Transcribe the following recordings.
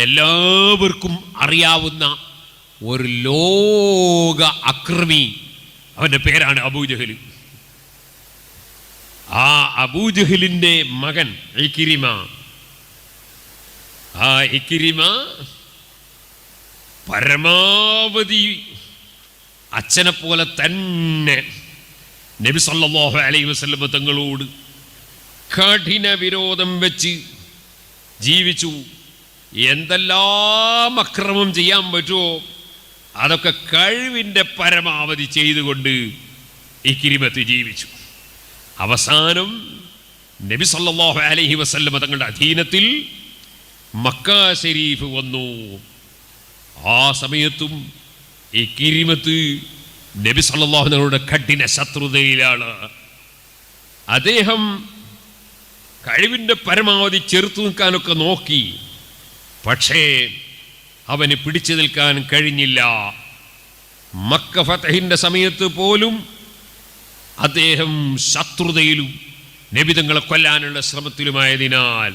എല്ലാവർക്കും അറിയാവുന്ന ഒരു ലോക അക്രമി, അവൻ്റെ പേരാണ് അബൂജഹൽ. ആ അബൂജഹലിൻ്റെ മകൻ ഇക്രിമ, ആ ഇക്രിമ പരമാവധി അച്ഛനെ പോലെ തന്നെ നബി സല്ലല്ലാഹു അലൈഹി വസല്ലം തങ്ങളോട് കഠിന വിരോധം വെച്ച് ജീവിച്ചു. എന്തെല്ലാം അക്രമം ചെയ്യാൻ പറ്റുമോ അതൊക്കെ കഴിവിൻ്റെ പരമാവധി ചെയ്തുകൊണ്ട് ഇക്രിമത്ത് ജീവിച്ചു. അവസാനം നബി സല്ലല്ലാഹു അലൈഹി വസല്ലം തങ്ങളുടെ അധീനത്തിൽ മക്ക ശരീഫ് വന്നു. ആ സമയത്തും ഇക്രിമത്ത് നബി സല്ലല്ലാഹു അലൈഹി വസല്ലമയുടെ കഠിന ശത്രുതയിലാണ്. അദ്ദേഹം കഴിവിൻ്റെ പരമാവധി ചെറുത്തു നിൽക്കാനൊക്കെ നോക്കി, പക്ഷേ അവന് പിടിച്ചു നിൽക്കാൻ കഴിഞ്ഞില്ല. മക്ക ഫതഹിൻ്റെ സമയത്ത് പോലും അദ്ദേഹം ശത്രുതയിലും നബി തങ്ങളെ കൊല്ലാനുള്ള ശ്രമത്തിലുമായതിനാൽ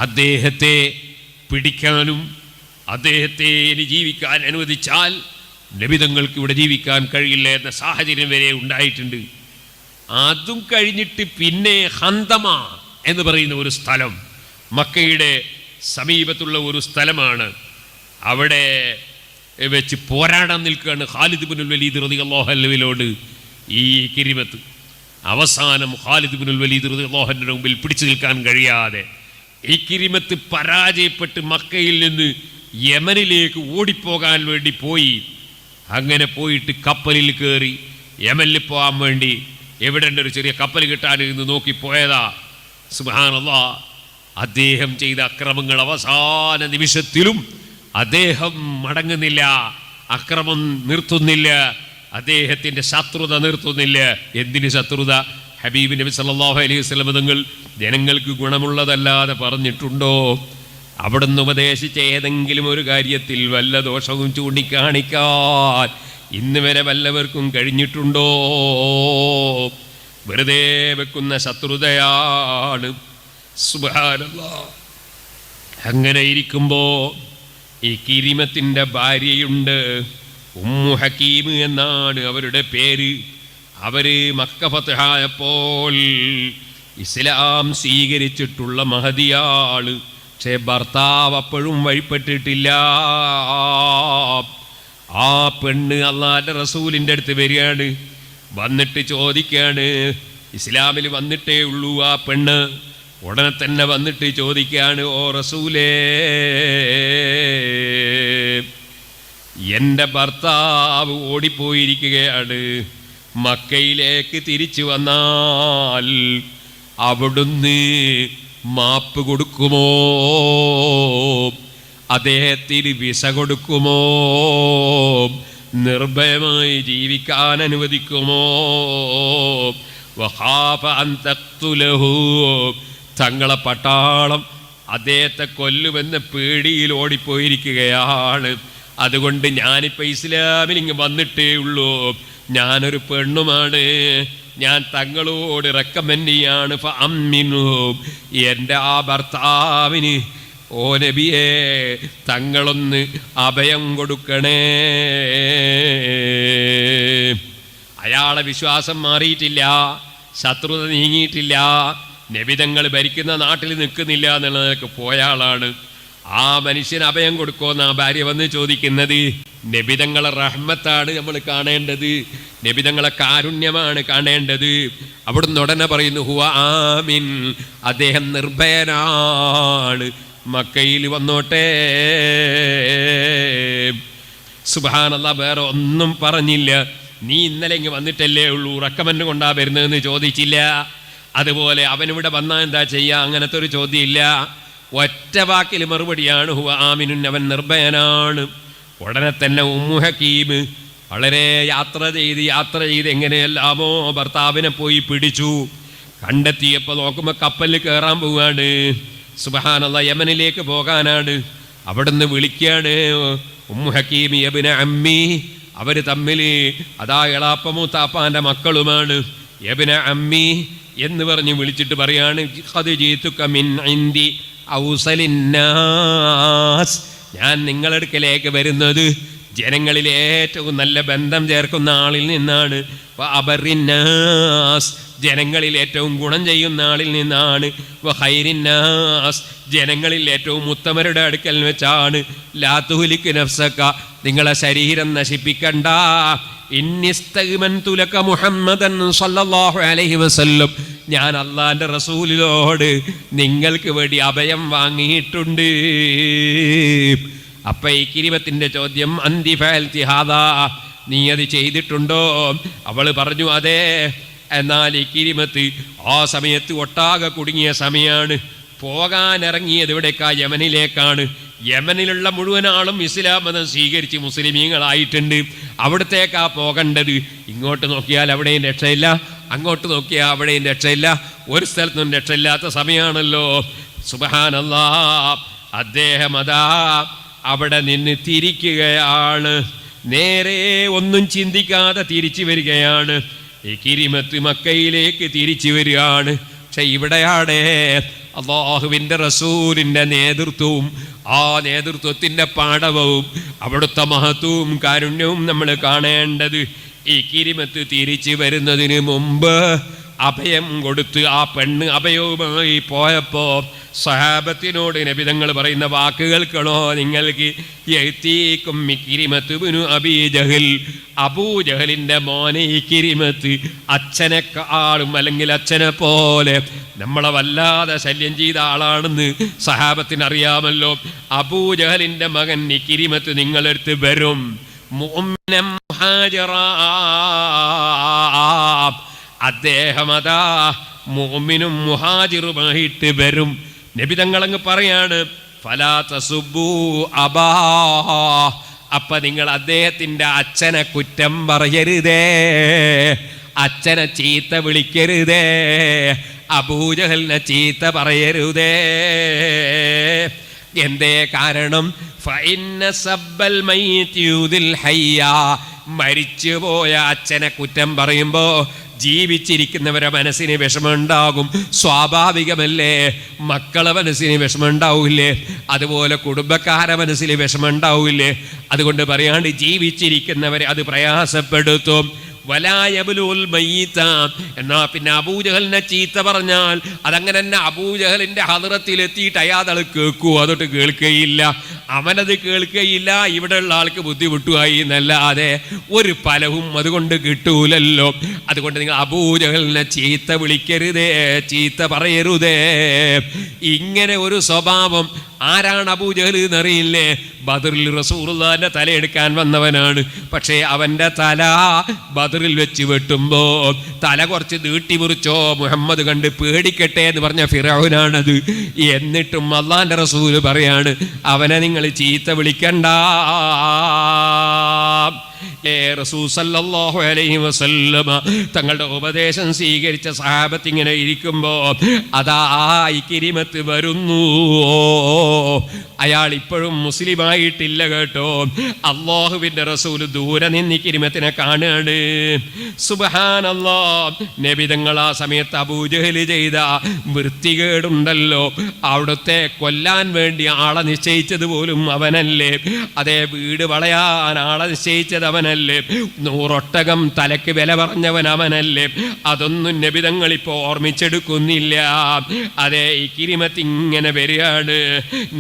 അദ്ദേഹത്തെ പിടിക്കാനും അദ്ദേഹത്തെ ഇനി ജീവിക്കാൻ അനുവദിച്ചാൽ നബി തങ്ങൾക്ക് ഇവിടെ ജീവിക്കാൻ കഴിയില്ല എന്ന സാഹചര്യം വരെ ഉണ്ടായിട്ടുണ്ട്. അതും കഴിഞ്ഞിട്ട് പിന്നെ ഹന്തമ എന്ന് പറയുന്ന ഒരു സ്ഥലം, മക്കയുടെ സമീപത്തുള്ള ഒരു സ്ഥലമാണ്. അവിടെ വെച്ച് പോരാടാൻ നിൽക്കുകയാണ് ഖാലിദ് ഇബ്നുൽ വലീദ് റളിയല്ലാഹു അൻഹുവിനോട് ഈ ഇക്രിമത്ത്. അവസാനം ഖാലിദ് ഇബ്നുൽ വലീദ് റളിയല്ലാഹു അൻഹുവിന്റെ മുമ്പിൽ പിടിച്ചു നിൽക്കാൻ കഴിയാതെ ഇക്രിമത്ത് പരാജയപ്പെട്ട് മക്കയിൽ നിന്ന് യമനിലേക്ക് ഓടിപ്പോകാൻ വേണ്ടി പോയി. അങ്ങനെ പോയിട്ട് കപ്പലിൽ കയറി യമനിൽ പോകാൻ വേണ്ടി എവിടെ ഒരു ചെറിയ കപ്പൽ കിട്ടാനിരുന്ന് നോക്കി പോയതാ. സുബ്ഹാനല്ലാഹ്, അദ്ദേഹം ചെയ്ത അക്രമങ്ങൾ അവസാന നിമിഷത്തിലും അദ്ദേഹം മടങ്ങുന്നില്ല, അക്രമം നിർത്തുന്നില്ല, അദ്ദേഹത്തിൻ്റെ ശത്രുത നിർത്തുന്നില്ല. എന്തിന് ശത്രുത? ഹബീബ് നബി സല്ലല്ലാഹു അലൈഹി വസല്ലം തങ്ങൾ ജനങ്ങൾക്ക് ഗുണമുള്ളതല്ലാതെ പറഞ്ഞിട്ടുണ്ടോ? അവിടുന്ന് ഉപദേശിച്ച ഏതെങ്കിലും ഒരു കാര്യത്തിൽ വല്ല ദോഷവും ചൂണ്ടിക്കാണിക്കാൻ ഇന്ന് വരെ വല്ലവർക്കും കഴിഞ്ഞിട്ടുണ്ടോ? വെറുതെ വെക്കുന്ന ശത്രുതയാണ്. സുബ്ഹാനല്ലാഹ്. അങ്ങനെ ഇരിക്കുമ്പോൾ ഈ ഇക്രിമത്തിൻ്റെ ഭാര്യയുണ്ട്, ഉമ്മു ഹക്കീം എന്നാണ് അവരുടെ പേര്. അവര് മക്ക ഫതഹായപ്പോൾ ഇസ്ലാം സ്വീകരിച്ചിട്ടുള്ള മഹദിയാള്. പക്ഷേ ഭർത്താവ് അപ്പോഴും വഴിപ്പെട്ടിട്ടില്ല. ആ പെണ്ണ് അല്ലാഹുവിൻ്റെ റസൂലിൻ്റെ അടുത്ത് വരികയാണ്, വന്നിട്ട് ചോദിക്കുകയാണ്, ഇസ്ലാമിൽ വന്നിട്ടേ ഉള്ളൂ ആ പെണ്ണ്. ഉടനെ തന്നെ വന്നിട്ട് ചോദിക്കുകയാണ്, ഓ റസൂലേ, എൻ്റെ ഭർത്താവ് ഓടിപ്പോയിരിക്കുകയാണ്, മക്കയിലേക്ക് തിരിച്ചു വന്നാൽ അവിടുന്ന് മാപ്പ് കൊടുക്കുമോ? അദ്ദേഹത്തിന് വിസ കൊടുക്കുമോ? നിർഭയമായി ജീവിക്കാൻ അനുവദിക്കുമോ? വഖാഫ അൻ തഖ്തുലഹു, തങ്ങളെ പട്ടാളം അദ്ദേഹത്തെ കൊല്ലുമെന്ന പേടിയിൽ ഓടിപ്പോയിരിക്കുകയാണ്. അതുകൊണ്ട് ഞാനിപ്പോൾ ഇസ്ലാമിൽ ഇങ്ങ് വന്നിട്ടേ ഉള്ളൂ, ഞാനൊരു പെണ്ണുമാണ്, ഞാൻ തങ്ങളോട് റെക്കമെൻഡ് ചെയ്യാണ്, ഫഅമ്മിനു, എൻ്റെ ആ ഭർത്താവിന് ഓ നബിയേ തങ്ങളൊന്ന് അഭയം കൊടുക്കണേ. അയാളെ വിശ്വാസം മാറിയിട്ടില്ല, ശത്രുത നീങ്ങിയിട്ടില്ല, നബിതങ്ങൾ ഭരിക്കുന്ന നാട്ടിൽ നിൽക്കുന്നില്ല എന്നുള്ളതൊക്കെ പോയാളാണ്. ആ മനുഷ്യന് അഭയം കൊടുക്കുമെന്ന് ആ ഭാര്യ വന്ന് ചോദിക്കുന്നത്. നബിതങ്ങളെ റഹ്മത്താണ് നമ്മൾ കാണേണ്ടത്, നബിതങ്ങളെ കാരുണ്യമാണ് കാണേണ്ടത്. അവിടുന്ന് ഉടനെ പറയുന്നു, ഹുവ ആമിൻ, അദ്ദേഹം നിർഭയനാണ്, മക്കയിൽ വന്നോട്ടെ. സുബ്ഹാനല്ലാഹ്, വേറെ ഒന്നും പറഞ്ഞില്ല. നീ ഇന്നലെ ഇങ്ങ് വന്നിട്ടല്ലേ ഉള്ളൂ, റെക്കമെൻഡ് കൊണ്ടാ വരുന്നതെന്ന് ചോദിച്ചില്ല. അതുപോലെ അവനിവിടെ വന്നാൽ എന്താ ചെയ്യുക, അങ്ങനത്തെ ഒരു ചോദ്യമില്ല. ഒറ്റ വാക്കിൽ മറുപടിയാണ്, ഹുവ ആമിനുൻ, അവൻ നിർഭയനാണ്. ഉടനെ തന്നെ ഉമ്മു ഹക്കീം വളരെ യാത്ര ചെയ്ത് എങ്ങനെയെല്ലാമോ ഭർത്താവിനെ പോയി പിടിച്ചു. കണ്ടെത്തിയപ്പോൾ നോക്കുമ്പോൾ കപ്പലിൽ കയറാൻ പോവുകയാണ്. സുബ്ഹാനല്ലാഹ്, യമനിലേക്ക് പോകാനാണ്. അവിടുന്ന് വിളിക്കുകയാണ്, ഉമ്മു ഹക്കീം യബ്ന അമ്മി, അവർ തമ്മിൽ അതാ എളാപ്പ മൂത്താപ്പാൻ്റെ മക്കളുമാണ്. യബ്ന അമ്മി, എന്ന് പറഞ്ഞ് വിളിച്ചിട്ട് പറയാണ് ഖദ് ജീതുക മിൻ ഇൻദി ഔസലിന്നാസ്, ഞാൻ നിങ്ങളുടെ അടുക്കലേക്ക് വരുന്നത് ജനങ്ങളിൽ ഏറ്റവും നല്ല ബന്ധം ചേർക്കുന്ന ആളിൽ നിന്നാണ്. അബറിന്നാസ്, ജനങ്ങളിൽ ഏറ്റവും ഗുണം ചെയ്യുന്ന ആളിൽ നിന്നാണ്. ഖൈറിന്നാസ്, ജനങ്ങളിൽ ഏറ്റവും ഉത്തമരുടെ അടുക്കൽ വെച്ചാണ്. ലാ തുഹ്ലിക് നഫ്സക, നിങ്ങളെ ശരീരം നശിപ്പിക്കണ്ട. ഇന്നിസ്തഗ്മൻതു ലക മുഹമ്മദൻ സ്വല്ലല്ലാഹു അലൈഹി വസല്ലം, ഞാൻ അള്ളാന്റെ റസൂലിനോട് നിങ്ങൾക്ക് വേണ്ടി അഭയം വാങ്ങിയിട്ടുണ്ട്. അപ്പൊ ഈ കിരിമത്തിന്റെ ചോദ്യം, അന്തി ഫഅൽതി ഹാദാ, നീ അത് ചെയ്തിട്ടുണ്ടോ? അവള് പറഞ്ഞു അതെ. എന്നാൽ ഈ കിരിമത്ത് ആ സമയത്ത് ഒട്ടാകെ കുടുങ്ങിയ സമയമാണ്. പോകാനിറങ്ങിയത് എവിടേക്കാ? യമനിലേക്കാണ്. യമനിലുള്ള മുഴുവൻ ആളും ഇസ്ലാം മതം സ്വീകരിച്ച് മുസ്ലിമീങ്ങളായിട്ടുണ്ട്. അവിടത്തേക്കാ പോകേണ്ടത്. ഇങ്ങോട്ട് നോക്കിയാൽ അവിടെയും രക്ഷയില്ല, അങ്ങോട്ട് നോക്കിയാൽ അവിടെയും രക്ഷയില്ല, ഒരു സ്ഥലത്തും രക്ഷയില്ലാത്ത സമയമാണല്ലോ. സുബ്ഹാനല്ലാഹ്, അദ്ദേഹം അതാ അവിടെ നിന്ന് തിരിക്കുകയാണ്. നേരെ ഒന്നും ചിന്തിക്കാതെ തിരിച്ചു വരികയാണ്. ഈ കിരിമത്ത് മക്കയിലേക്ക് തിരിച്ചു വരികയാണ്. പക്ഷെ ഇവിടെയാണ് അല്ലാഹുവിൻ്റെ റസൂലിൻ്റെ നേതൃത്വവും ആ നേതൃത്വത്തിൻ്റെ പാഠവും അവിടുത്തെ മഹത്വവും കാരുണ്യവും നമ്മൾ കാണേണ്ടത്. ഈ കിരിമത്ത് തിരിച്ചു വരുന്നതിന് മുമ്പ് അഭയം കൊടുത്ത് ആ പെണ്ണ് അഭയവുമായി പോയപ്പോ സഹാബത്തിനോട് നബി തങ്ങൾ പറയുന്ന വാക്കുകൾക്കണോ നിങ്ങൾക്ക്? യഅ്തീകും ഇക്രിമത്തു ഇബ്നു അബീ ജഹൽ, അബൂജഹലിൻ്റെ മോനെ ഇക്രിമത്ത്, അച്ഛനെക്കാളും അല്ലെങ്കിൽ അച്ഛനെ പോലെ നമ്മളെ വല്ലാതെ ശല്യം ചെയ്ത ആളാണെന്ന് സഹാബത്തിന് അറിയാമല്ലോ. അബൂജഹലിൻ്റെ മകൻ ഇക്രിമത്ത് നിങ്ങളെടുത്ത് വരും. മുഅ്മിനൻ മുഹാജിറാ, അദ്ദേഹം അതാ മുഅ്മിനും മുഹാജിറുമായിട്ട് വരും. നബി തങ്ങളങ്ങ് പറയാണ്, ഫലാ തസുബ്ബൂ അബാ, അപ്പൊ നിങ്ങൾ അദ്ദേഹത്തിൻ്റെ അച്ഛനെ കുറ്റം പറയരുതേ, അച്ഛനെ ചീത്ത വിളിക്കരുതേ, അബൂജഹലിനെ ചീത്ത പറയരുതേ. എന്തേ കാരണം? ഫഇന്ന സബ്ബൽ മയ്യിത് യുദിൽ ഹയ്യ, മരിച്ചുപോയ അച്ഛനെ കുറ്റം പറയുമ്പോ ജീവിച്ചിരിക്കുന്നവരെ മനസ്സിന് വിഷമമുണ്ടാകും, സ്വാഭാവികമല്ലേ. മക്കളെ മനസ്സിന് വിഷമമുണ്ടാവില്ലേ? അതുപോലെ കുടുംബക്കാരെ മനസ്സിൽ വിഷമമുണ്ടാവില്ലേ? അതുകൊണ്ട് പറയാണ്ട് ജീവിച്ചിരിക്കുന്നവരെ അത് പ്രയാസപ്പെടുത്തും. വലായബുലുൽ മയ്യിത, എന്നാ പിന്നെ അബൂജഹലിനെ ചീത്ത പറഞ്ഞാൽ അതങ്ങനെ തന്നെ അബൂജഹലിന്റെ ഹദ്റത്തിലെത്തിയിട്ട് അയാൾ കേൾക്കുവോ? അതൊട്ട് കേൾക്കുകയില്ല, അവനത് കേൾക്കുകയില്ല. ഇവിടെയുള്ള ആൾക്ക് ബുദ്ധിമുട്ടുമായി എന്നല്ലാതെ ഒരു ഫലവും അതുകൊണ്ട് കിട്ടൂലല്ലോ. അതുകൊണ്ട് നിങ്ങൾ അബൂജഹലിനെ ചീത്ത വിളിക്കരുതേ, ചീത്ത പറയരുതേ. ഇങ്ങനെ ഒരു സ്വഭാവം ആരാണ് അബൂജഹൽ എന്നറിയില്ലേ? ബദറിൽ റസൂലുള്ളാഹിന്റെ തലയെടുക്കാൻ വന്നവനാണ്. പക്ഷേ അവന്റെ തല ബദറിൽ വെച്ച് വെട്ടുമ്പോ തല കുറച്ച് നീട്ടി മുറിച്ചോ മുഹമ്മദ് കണ്ട് പേടിക്കട്ടെ എന്ന് പറഞ്ഞ ഫിറഔനാണത്. എന്നിട്ടും അള്ളാന്റെ റസൂല് പറയാണ്, അവനെ നിങ്ങൾ ചീത്ത വിളിക്കണ്ട. റസൂൽ സല്ലല്ലാഹു അലൈഹി വസല്ലമ തങ്ങളുടെ ഉപദേശം സ്വീകരിച്ച സഹാബത്ത് ഇങ്ങനെ ഇരിക്കുമ്പോ അതാ ഇക്രിമത്ത് വരുന്നു. അയാൾ ഇപ്പോഴും മുസ്ലിമായിട്ടില്ല കേട്ടോ. അല്ലാഹുവിന്റെ റസൂൽ ദൂരെ നിന്ന് ഇക്രിമത്തിനെ കാണുകയാണ്. സുബ്ഹാനല്ലാഹ്, നബി തങ്ങൾ ആ സമയത്ത് അബൂജഹൽ ചെയ്ത വൃത്തികേടുണ്ടല്ലോ, അവിടുത്തെ കൊല്ലാൻ വേണ്ടി ആളെ നിശ്ചയിച്ചത് പോലും അവനല്ലേ, അതേ വീട് വളയാൻ ആളെ നിശ്ചയിച്ചത് അവനല്ലേ, 100 ഒട്ടകം തലക്ക് വില പറഞ്ഞവൻ അവനല്ലേ. അതൊന്നും നബി തങ്ങൾ ഇപ്പോൾ ഓർമ്മിച്ചെടുക്കുന്നില്ല. അതെ, ഇക്രിമത്ത് ഇങ്ങനെ വരികയാണ്.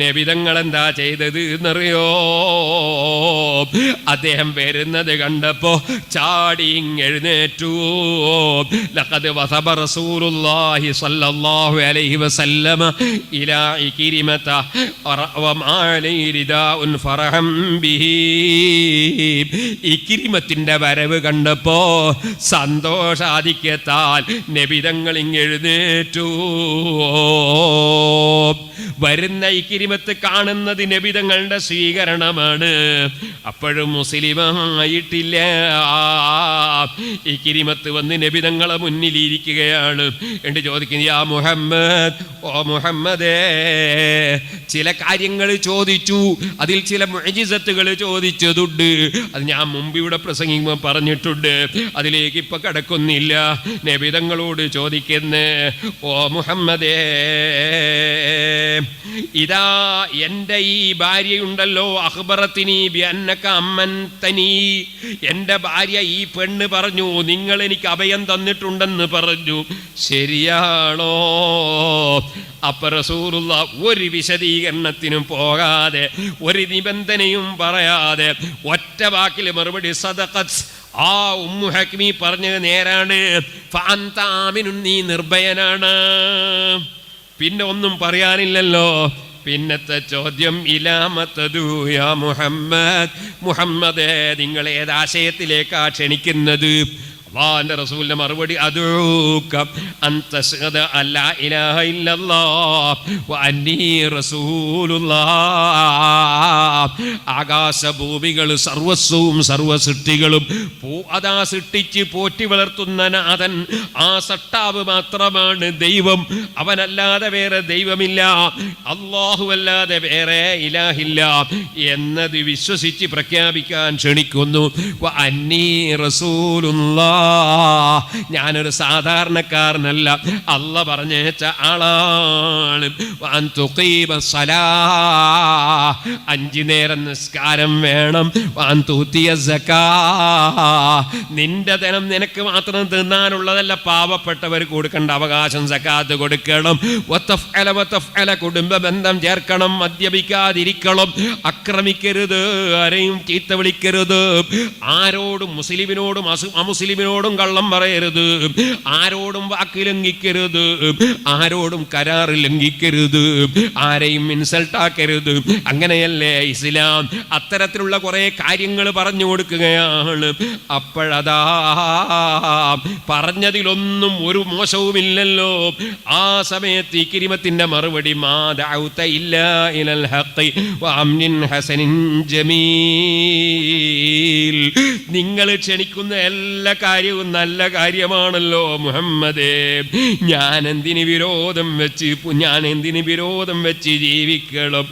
നബി തങ്ങൾ എന്താ ചെയ്തത് എന്നറിയോ? അദ്ദേഹം വരുന്നത് കണ്ടപ്പോ ചാടി എഴുന്നേറ്റു. ലഖദ് വസബ റസൂലുള്ളാഹി സ്വല്ലല്ലാഹു അലൈഹി വസല്ലമ ഇലാ ഇക്രിമത വമാ അലൈഹി റിദാഉൻ ഫറഹം ബിഹി. ഇക്രിമത്തിന്റെ വരവ് കണ്ടപ്പോ സന്തോഷാധിക്യത്താൽ നബി തങ്ങൾ എഴുന്നേറ്റു. വരുന്ന ഇക്രിമത്ത് കാണുന്നത് നബി തങ്ങളുടെ സ്വീകരണമാണ്. അപ്പോഴും മുസ്ലിമായിട്ടില്ല. ഇക്രിമത്ത് വന്ന് നബി തങ്ങളെ മുന്നിലിരിക്കുകയാണ്. എന്നിട്ട് ചോദിക്കുന്നു, യാ മുഹമ്മദ്, ഓ മുഹമ്മദേ, ചില കാര്യങ്ങൾ ചോദിച്ചു, അതിൽ ചില മുഅ്ജിസത്തുകൾ ചോദിച്ചതുണ്ട്. അത് ഞാൻ മുമ്പ് മുമ്പ് ഇവിടെ പ്രസംഗിക്കുമ്പോൾ പറഞ്ഞിട്ടുണ്ട്, അതിലേക്ക് ഇപ്പൊ കടക്കുന്നില്ല. നബി തങ്ങളോട് ചോദിക്കുന്നേ, ഓ മുഹമ്മദേ, ഇതാ എൻ്റെ ഈ ഭാര്യയുണ്ടല്ലോ, അഖ്ബറത്തിനി ബിഅന്നക അമ്മൻതനി, എൻ്റെ ഭാര്യ ഈ പെണ്ണ് പറഞ്ഞു നിങ്ങൾ എനിക്ക് അഭയം തന്നിട്ടുണ്ടെന്ന് പറഞ്ഞു, ശരിയാണോ? അപ്പൊ റസൂലുള്ള ഒരു വിശദീകരണത്തിനും പോകാതെ, ഒരു നിബന്ധനയും പറയാതെ ഒറ്റ വാക്കിൽ മറുപടി, സദഖത്ത്, ആ ഉമ്മു ഹക്മി പറഞ്ഞത് നേരാണ്, ഫഅൻത ആമിനുൻ, നീ നിർഭയനാണ്. പിന്നെ ഒന്നും പറയാനില്ലല്ലോ. പിന്നത്തെ ചോദ്യം, ഇലാമത്തദു യാ മുഹമ്മദ്, മുഹമ്മദേ നിങ്ങൾ ഏതാശയത്തിലേക്കാ ക്ഷണിക്കുന്നത്? അല്ലാഹുവിന്റെ റസൂലിന്റെ മറുപടി, അദൂക അൻ തശ്ഹദ അല്ലാ ഇലാഹ ഇല്ലല്ലാഹ് വ അന്നീ റസൂലുള്ളാഹ്. ആകാശഭൂമികൾ സർവസ്വവും സർവസൃഷ്ടികളും അതാ സൃഷ്ടിച്ച് പോറ്റി വളർത്തുന്ന നാഥൻ, ആ സട്ടാവ് മാത്രമാണ് ദൈവം, അവനല്ലാതെ വേറെ ദൈവമില്ല, അല്ലാഹുവല്ലാതെ വേറെ ഇലാഹില്ല എന്നത് വിശ്വസിച്ച് പ്രഖ്യാപിക്കാൻ ക്ഷണിക്കുന്നു. വ അന്നീ റസൂലുള്ളാഹ്, ഞാനൊരു സാധാരണക്കാരനല്ല, അല്ല പറഞ്ഞേച്ച ആളാണ്. 5 നേരം നിസ്കാരം വേണം. നിന്റെ ധനം നിനക്ക് മാത്രം തിന്നാനുള്ളതല്ല, പാവപ്പെട്ടവർക്ക് കൊടുക്കേണ്ട അവകാശം സക്കാത്ത് കൊടുക്കണം. കുടുംബ ബന്ധം ചേർക്കണം, മദ്യപിക്കാതിരിക്കണം, അക്രമിക്കരുത്, ആരെയും ചീത്ത വിളിക്കരുത്, ആരോടും മുസ്ലിമിനോടും അമുസ്ലിമിനോടും കള്ളം പറയരുത്, ആരോടും വാക്ക് ലംഘിക്കരുത്, ആരോടും കരാർ ലംഘിക്കരുത്, ആരെയും ഇൻസൾട്ട് ആക്കരുത്. അങ്ങനെയല്ലേ ഇസ്ലാം. അത്തരത്തിലുള്ള കുറെ കാര്യങ്ങൾ പറഞ്ഞു കൊടുക്കുകയാണ്. അപ്പോഴതാ പറഞ്ഞതിലൊന്നും ഒരു മോശവുമില്ലല്ലോ. ആ സമയത്ത് ഇക്രിമത്തിന്റെ മറുപടി, മാ ദഅൗത ഇല്ലാ ഇലൽ ഹഖ് വ അംനിൻ ഹസനിൻ ജമീൽ, നിങ്ങൾ ക്ഷണിക്കുന്ന എല്ലാ കാര്യവും നല്ല കാര്യമാണല്ലോ മുഹമ്മദേ, ഞാൻ എന്തിന് വിരോധം വെച്ച് ജീവിക്കണം?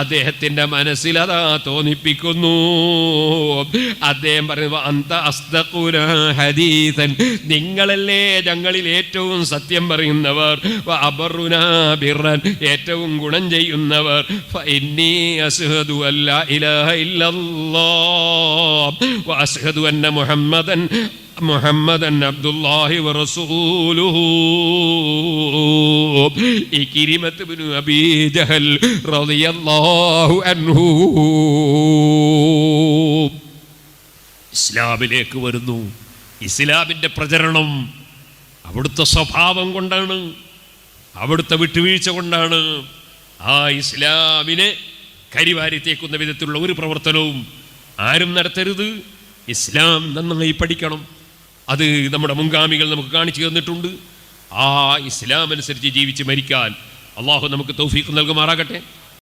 അദ്ദേഹത്തിന്റെ മനസ്സിൽ അതാ തോന്നിപ്പിക്കുന്നു. അദ്ദേഹം പറയുന്നു, അന്ത അസ്ദഖുനാ ഹദീസൻ, നിങ്ങളല്ലേ ഞങ്ങളിൽ ഏറ്റവും സത്യം പറയുന്നവർ, അബറുനാ ബിർറൻ, ഏറ്റവും ഗുണം ചെയ്യുന്നവർ, ഫഇന്നീ അശ്ഹദു അല്ലാ ഇലാഹ ഇല്ലല്ലാഹ് വ അശ്ഹദു അന്ന മുഹമ്മദൻ അബ്ദുല്ലാഹി വറസൂലുഹു. ഇക്രിമത്ത് ഇബ്നു അബീ ജഹൽ റളിയല്ലാഹു അൻഹു ഇസ്ലാമിലേക്ക് വരുന്നു. ഇസ്ലാമിന്റെ പ്രചരണം അവിടുത്തെ സ്വഭാവം കൊണ്ടാണ്, അവിടുത്തെ വിട്ടുവീഴ്ച കൊണ്ടാണ്. ആ ഇസ്ലാമിനെ കരിവാരിത്തേക്കുന്ന വിധത്തിലുള്ള ഒരു പ്രവർത്തനവും ആരും നടത്തരുത്. ഇസ്ലാം നന്നായി പഠിക്കണം. അത് നമ്മുടെ മുൻഗാമികൾ നമുക്ക് കാണിച്ചു തന്നിട്ടുണ്ട്. ആ ഇസ്ലാം അനുസരിച്ച് ജീവിച്ച് മരിക്കാൻ അള്ളാഹു നമുക്ക് തൗഫീഖ് നൽകുമാറാകട്ടെ.